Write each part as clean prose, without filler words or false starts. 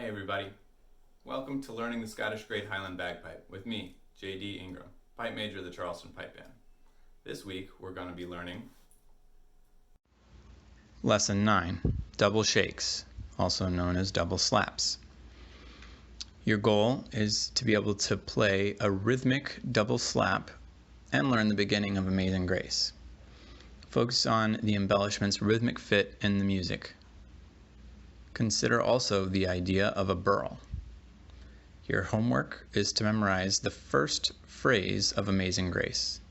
everybody. Welcome to Learning the Scottish Great Highland Bagpipe with me, J.D. Ingram, pipe major of the Charleston Pipe Band. This week we're going to be learning Lesson 9, Double Shakes, also known as double slaps. Your goal is to be able to play a rhythmic double slap and learn the beginning of Amazing Grace. Focus on the embellishment's rhythmic fit in the music. Consider also the idea of a birl. Your homework is to memorize the first phrase of Amazing Grace.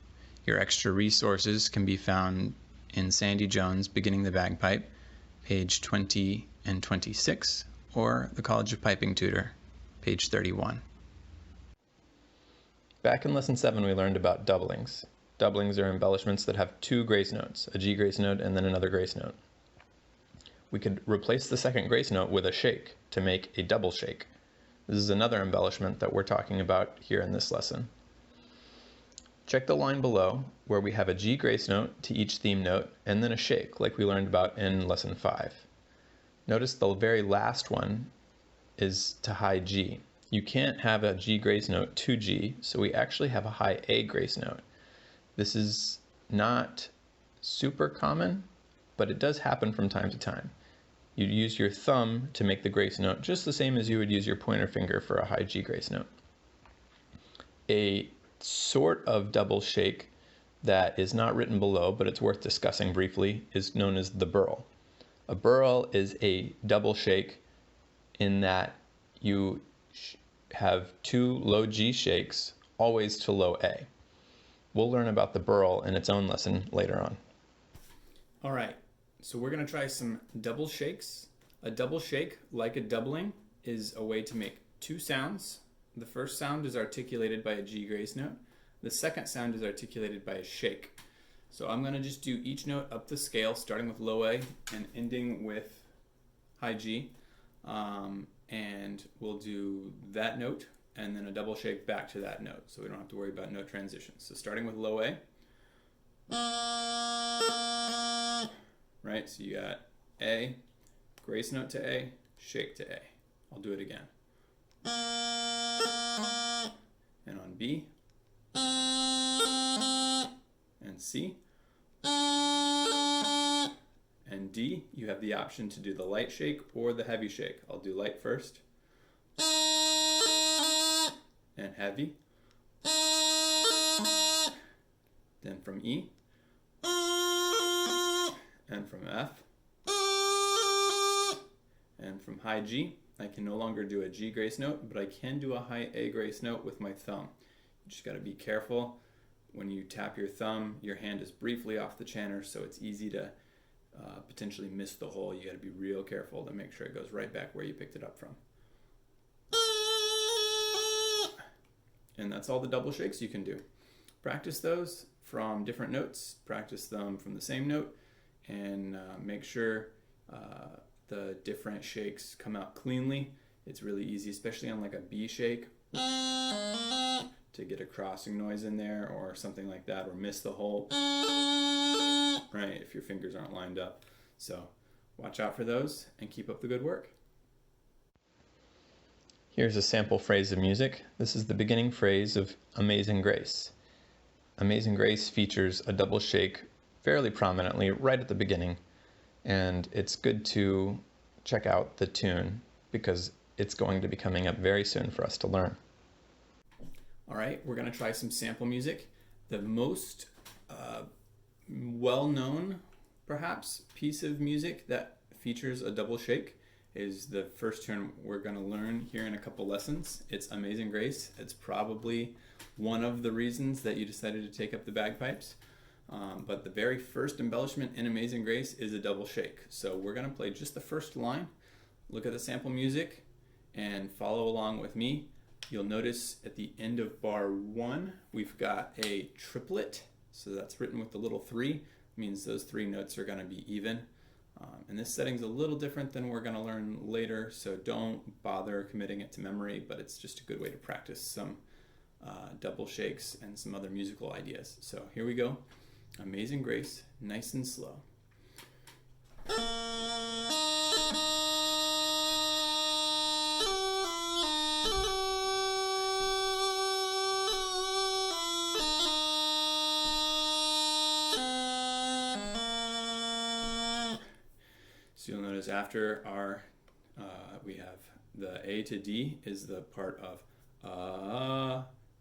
Your extra resources can be found in Sandy Jones' Beginning the Bagpipe, page 20 and 26, or the College of Piping Tutor, page 31. Back in Lesson 7 we learned about doublings. Doublings are embellishments that have two grace notes, a G grace note and then another grace note. We could replace the second grace note with a shake to make a double shake. This is another embellishment that we're talking about here in this lesson. Check the line below where we have a G grace note to each theme note and then a shake like we learned about in Lesson 5. Notice the very last one is to high G. You can't have a G grace note to G, so we actually have a high A grace note. This is not super common, but it does happen from time to time. You'd use your thumb to make the grace note just the same as you would use your pointer finger for a high G grace note. A sort of double shake that is not written below, but it's worth discussing briefly, is known as the birl. A birl is a double shake in that you have two low G shakes, always to low A. We'll learn about the birl in its own lesson later on. All right, so we're going to try some double shakes. A double shake, like a doubling, is a way to make two sounds. The first sound is articulated by a G grace note. The second sound is articulated by a shake. So I'm going to just do each note up the scale, starting with low A and ending with high G. And we'll do that note and then a double shake back to that note, so we don't have to worry about note transitions. So starting with low A. Right, so you got A, grace note to A, shake to A. I'll do it again. And on B, and C, and D, you have the option to do the light shake or the heavy shake. I'll do light first, and heavy, then from E, and from F, and from high G. I can no longer do a G grace note, but I can do a high A grace note with my thumb. You just got to be careful. When you tap your thumb, your hand is briefly off the chanter, so it's easy to potentially miss the hole. You got to be real careful to make sure it goes right back where you picked it up from. And that's all the double shakes you can do. Practice those from different notes. Practice them from the same note, and make sure the different shakes come out cleanly. It's really easy, especially on like a B shake, to get a crossing noise in there or something like that, or miss the hole, right, if your fingers aren't lined up. So watch out for those and keep up the good work. Here's a sample phrase of music. This is the beginning phrase of Amazing Grace. Amazing Grace features a double shake fairly prominently right at the beginning, and it's good to check out the tune because it's going to be coming up very soon for us to learn. All right, we're going to try some sample music. The most well-known, perhaps, piece of music that features a double shake is the first tune we're going to learn here in a couple lessons. It's Amazing Grace. It's probably one of the reasons that you decided to take up the bagpipes. But the very first embellishment in Amazing Grace is a double shake. So we're going to play just the first line, look at the sample music, and follow along with me. You'll notice at the end of bar 1, we've got a triplet. So that's written with the little 3. It means those 3 notes are going to be even. And this setting's a little different than we're going to learn later, so don't bother committing it to memory, but it's just a good way to practice some double shakes and some other musical ideas. So here we go. Amazing Grace, nice and slow. notice after our, we have the A to D is the part of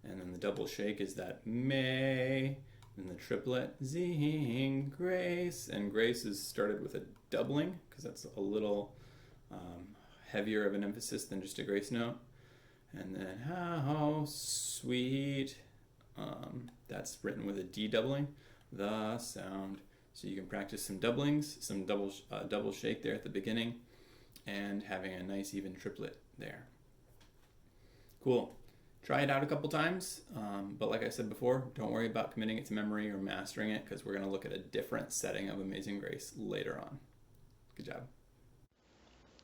and then the double shake is that may, and the triplet zing, grace, and grace is started with a doubling because that's a little heavier of an emphasis than just a grace note. And then how sweet, that's written with a D doubling, the sound. So you can practice some doublings, some double shake there at the beginning, and having a nice even triplet there. Cool. Try it out a couple times, but like I said before, don't worry about committing it to memory or mastering it because we're going to look at a different setting of Amazing Grace later on. Good job.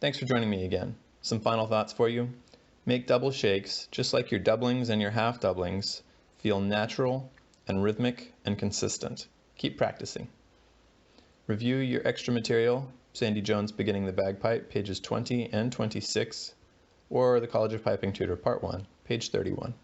Thanks for joining me again. Some final thoughts for you. Make double shakes, just like your doublings and your half doublings, feel natural and rhythmic and consistent. Keep practicing. Review your extra material, Sandy Jones Beginning the Bagpipe, pages 20 and 26, or the College of Piping Tutor, Part 1, page 31.